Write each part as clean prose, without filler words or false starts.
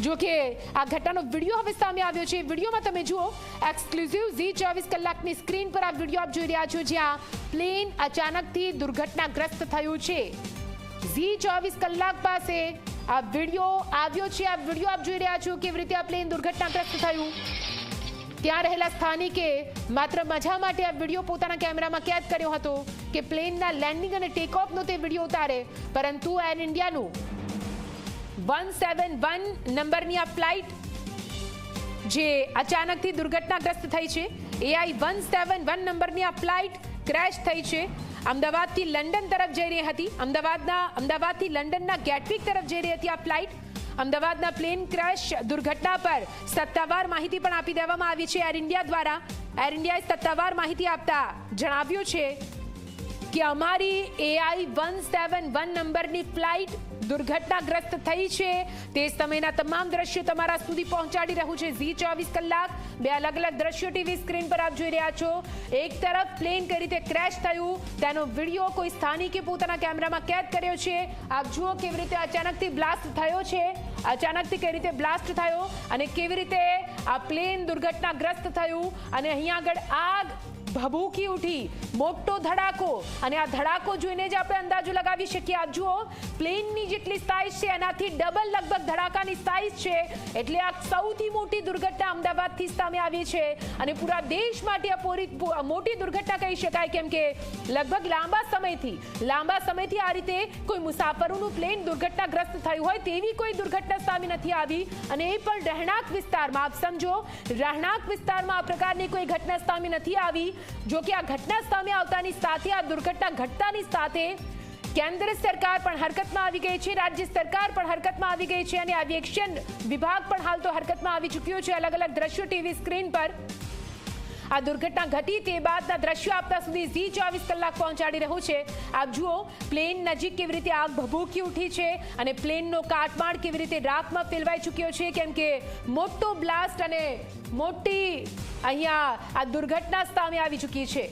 જો કે આ ઘટનાનો વિડીયો હવે સામે આવ્યો છે। વિડીયોમાં તમે જુઓ, એક્સક્લુઝિવ ઝી 24 કલાકની સ્ક્રીન પર આ વિડીયો આપ જોઈ રહ્યા છો, જ્યાં પ્લેન અચાનકથી દુર્ઘટનાગ્રસ્ત થયું છે। ઝી 24 કલાક પાસે આ વિડીયો આવ્યો છે। આ વિડીયો આપ જોઈ રહ્યા છો કેવી રીતે આ પ્લેન દુર્ઘટનાગ્રસ્ત થયું। ત્યાં રહેલા સ્થાનિકે માત્ર મજા માટે આ વિડીયો પોતાના કેમેરામાં કેદ કર્યો હતો કે પ્લેનના લેન્ડિંગ અને ટેક ઓફનો તે વિડીયો ઉતારે, પરંતુ એર ઇન્ડિયાનું 171 નંબરની આ ફ્લાઇટ જે અચાનકથી દુર્ઘટનાગ્રસ્ત થઈ છે, AI 171 નંબરની આ ફ્લાઇટ ક્રેશ થઈ છે। અમદાવાદથી લંડન તરફ જઈ રહી હતી। અમદાવાદથી લંડનના ગેટવિક તરફ જઈ રહી હતી આ ફ્લાઇટ। અમદાવાદના પ્લેન ક્રેશ દુર્ઘટના પર સત્તાવાર માહિતી પણ આપી દેવામાં આવી છે એર ઇન્ડિયા દ્વારા। એર ઇન્ડિયાએ સત્તાવાર માહિતી આપતા જણાવ્યું છે કે અમારી AI 171 નંબરની ફ્લાઇટ દુર્ઘટનાગ્રસ્ત થઈ છે। તે સમયના તમામ દ્રશ્યો તમારા સુધી પહોંચાડી રહ્યું છે ઝી 24 કલાક। બે અલગ અલગ દ્રશ્યો ટીવી સ્ક્રીન પર આપ જોઈ રહ્યા છો। એક તરફ પ્લેન કઈ રીતે ક્રેશ થયું તેનો વિડીયો કોઈ સ્થાનિકે પોતાના કેમેરામાં કેદ કર્યો છે। આપ જુઓ કેવી રીતે અચાનકથી બ્લાસ્ટ થયો છે, અચાનકથી કઈ રીતે બ્લાસ્ટ થયો અને કેવી રીતે આ પ્લેન દુર્ઘટનાગ્રસ્ત થયું અને અહીંયા આગળ આગ ભભૂકી ઉઠી, મોટો ધડાકો, અને આ ધડાકો જોઈને જ આપણે અંદાજો લગાવી શકીએ। આ જુઓ, પ્લેનની જેટલી સાઇઝ છે એનાથી ડબલ લગભગ ધડાકાની સાઇઝ છે। એટલે આ સૌથી મોટી દુર્ઘટના અમદાવાદથી સામે આવી છે અને પૂરા દેશ માટે આ મોટી દુર્ઘટના કહી શકાય, કેમ કે લગભગ લાંબા સમયથી આ રીતે કોઈ મુસાફરોનું પ્લેન દુર્ઘટનાગ્રસ્ત થયું હોય તેવી કોઈ દુર્ઘટના સામે નથી આવી, અને એ પણ રહેણાંક વિસ્તારમાં। આપ સમજો, રહેણાંક વિસ્તારમાં આ પ્રકારની કોઈ ઘટના સામે નથી આવી। જો કે આ ઘટના સામે આવતાની સાથે, આ દુર્ઘટના ઘટતાની સાથે કેન્દ્ર સરકાર પણ હરકતમાં આવી ગઈ છે, રાજ્ય સરકાર પણ હરકતમાં આવી ગઈ છે અને એવિએશન વિભાગ પણ હાલ તો હરકતમાં આવી ચૂક્યો છે। અલગ અલગ દ્રશ્યો ટીવી સ્ક્રીન પર આ દુર્ઘટના ઘટી તે બાદના દ્રશ્યો આપતા સુધી ઝી 24 કલાક પહોંચાડી રહ્યું છે। આપ જુઓ, પ્લેન નજીક કેવી રીતે આગ ભભૂકી ઉઠી છે અને પ્લેનનો કાટમાળ કેવી રીતે રાખમાં ફેલવાઈ ચૂક્યો છે, કેમ કે મોટો બ્લાસ્ટ અને મોટી અહીંયા આ દુર્ઘટના સામે આવી ચૂકી છે।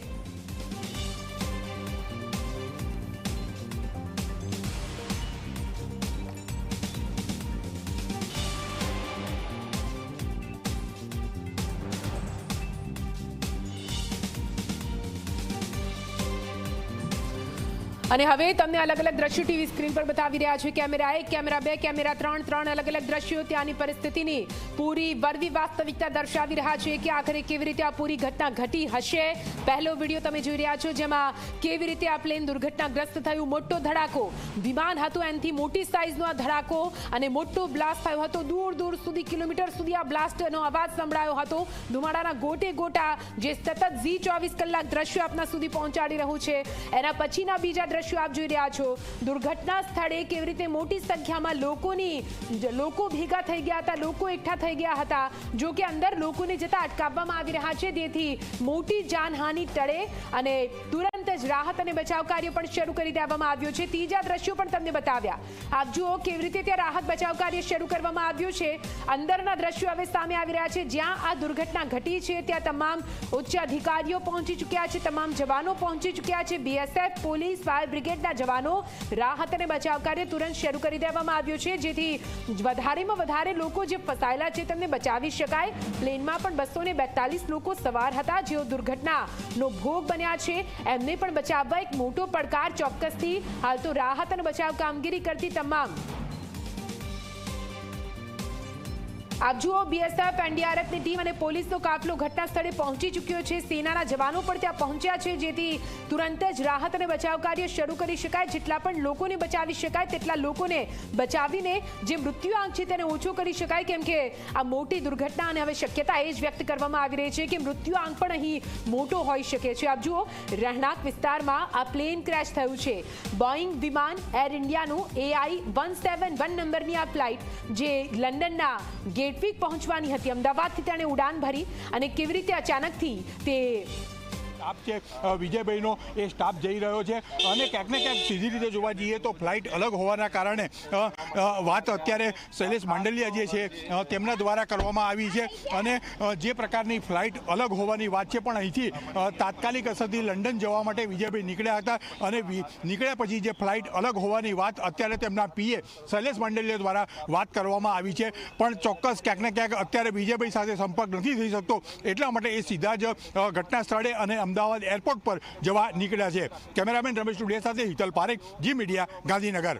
અને હવે તમને અલગ અલગ દ્રશ્યો ટીવી સ્ક્રીન પર બતાવી રહ્યા છે। કેમેરા 1, કેમેરા 2, કેમેરા 3 અલગ અલગ દ્રશ્યો ત્યાંની પરિસ્થિતિની પૂરી વરવી વાસ્તવિકતા દર્શાવી રહ્યા છે કે આખરે કેવી રીતે આ પૂરી ઘટના ઘટી હશે। પહેલો વિડીયો તમે જોઈ રહ્યા છો, જેમાં કેવી રીતે આ પ્લેન દુર્ઘટનાગ્રસ્ત થયું। મોટો ધડાકો, વિમાન હતું એનાથી મોટી સાઇઝનો આ ધડાકો અને મોટો બ્લાસ્ટ થયો હતો। દૂર સુધી, કિલોમીટર સુધી આ બ્લાસ્ટનો અવાજ સંભળાયો હતો। ધુમાડાના ગોટે ગોટા જે સતત ઝી 24 કલાક દ્રશ્યો આપના સુધી પહોંચાડી રહ્યું છે। એના પછીના બીજા દ્રશ્યો આપ જોઈ રહ્યા છો। દુર્ઘટના સ્થળે કેવી રીતે મોટી સંખ્યામાં લોકો ભેગા થઈ ગયા હતા, લોકો એકઠા થઈ ગયા હતા। જો કે અંદર લોકોને જતા અટકાવવામાં આવી રહ્યા છે, જેથી મોટી જાનહાનિ ટળે અને તુરંત જ રાહત અને બચાવ કાર્ય પણ શરૂ કરી દેવામાં આવ્યો છે। ત્રીજા દ્રશ્યો પણ તમને બતાવ્યા। આપ જુઓ કેવી રીતે ત્યાં રાહત બચાવ કાર્ય શરૂ કરવામાં આવ્યું છે। અંદરના દ્રશ્યો હવે સામે આવી રહ્યા છે। જ્યાં આ દુર્ઘટના ઘટી છે ત્યાં તમામ ઉચ્ચ અધિકારીઓ પહોંચી ચૂક્યા છે, તમામ જવાનો પહોંચી ચૂક્યા છે। BSF, પોલીસ, ફાયર બ્રિગેડના જવાનો રાહત અને બચાવ કાર્ય તુરંત શરૂ કરી દેવામાં આવ્યું છે, જેથી વધારેમાં વધારે લોકો જે ફસાયેલા છે તેમને બચાવી શકાય। પ્લેનમાં પણ 242 લોકો સવાર હતા જેઓ દુર્ઘટનાનો ભોગ બન્યા છે, એમને પણ બચાવવા એક મોટો પડકાર ચોક્કસથી હાલ તો રાહત અને બચાવ કામગીરી કરતી તમામ આપ જુઓ, BSF, NDRFની ટીમ અને પોલીસનો કાફલો ઘટના સ્થળે પહોંચી ચૂક્યો છે। સેનાના જવાનો પણ ત્યાં પહોંચ્યા છે, જેથી તુરંત જ રાહત અને બચાવ કાર્ય શરૂ કરી શકાય। જેટલા પણ લોકોને બચાવી શકાય તેટલા લોકોને બચાવીને જે મૃત્યુઆંક છે તેને ઓછો કરી શકાય, કેમ કે આ મોટી દુર્ઘટના અને હવે શક્યતા એ જ વ્યક્ત કરવામાં આવી રહી છે કે મૃત્યુઆંક પણ અહીં મોટો હોઈ શકે છે। આપ જુઓ, રહેણાંક વિસ્તારમાં આ પ્લેન ક્રેશ થયું છે। બોઈંગ વિમાન એર ઇન્ડિયાનું AI 171 નંબરની આ ફ્લાઇટ જે લંડનના ગેટવિક પહોંચવાની હતી, અમદાવાદથી તેણે ઉડાન ભરી અને કેવી રીતે અચાનકથી તે સ્ટાફ છે વિજયભાઈનો એ સ્ટાફ જઈ રહ્યો છે અને ક્યાંક ને ક્યાંક સીધી રીતે જોવા જઈએ તો ફ્લાઇટ અલગ હોવાના કારણે વાત અત્યારે શૈલેષ માંડલિયા જે છે તેમના દ્વારા કરવામાં આવી છે અને જે પ્રકારની ફ્લાઇટ અલગ હોવાની વાત છે પણ અહીંથી તાત્કાલિક અસરથી લંડન જવા માટે વિજયભાઈ નીકળ્યા હતા અને નીકળ્યા પછી જે ફ્લાઇટ અલગ હોવાની વાત અત્યારે તેમના પીએ શૈલેષ માંડલિયા દ્વારા વાત કરવામાં આવી છે પણ ચોક્કસ ક્યાંક ને ક્યાંક અત્યારે વિજયભાઈ સાથે સંપર્ક નથી થઈ શકતો એટલા માટે એ સીધા જ ઘટના સ્થળે અને અમદાવાદ એરપોર્ટ પર જવા નીકળ્યા છે. કેમેરામેન રમેશ ટુડિયા સાથે હિતલ પારેખ, જી મીડિયા, ગાંધીનગર.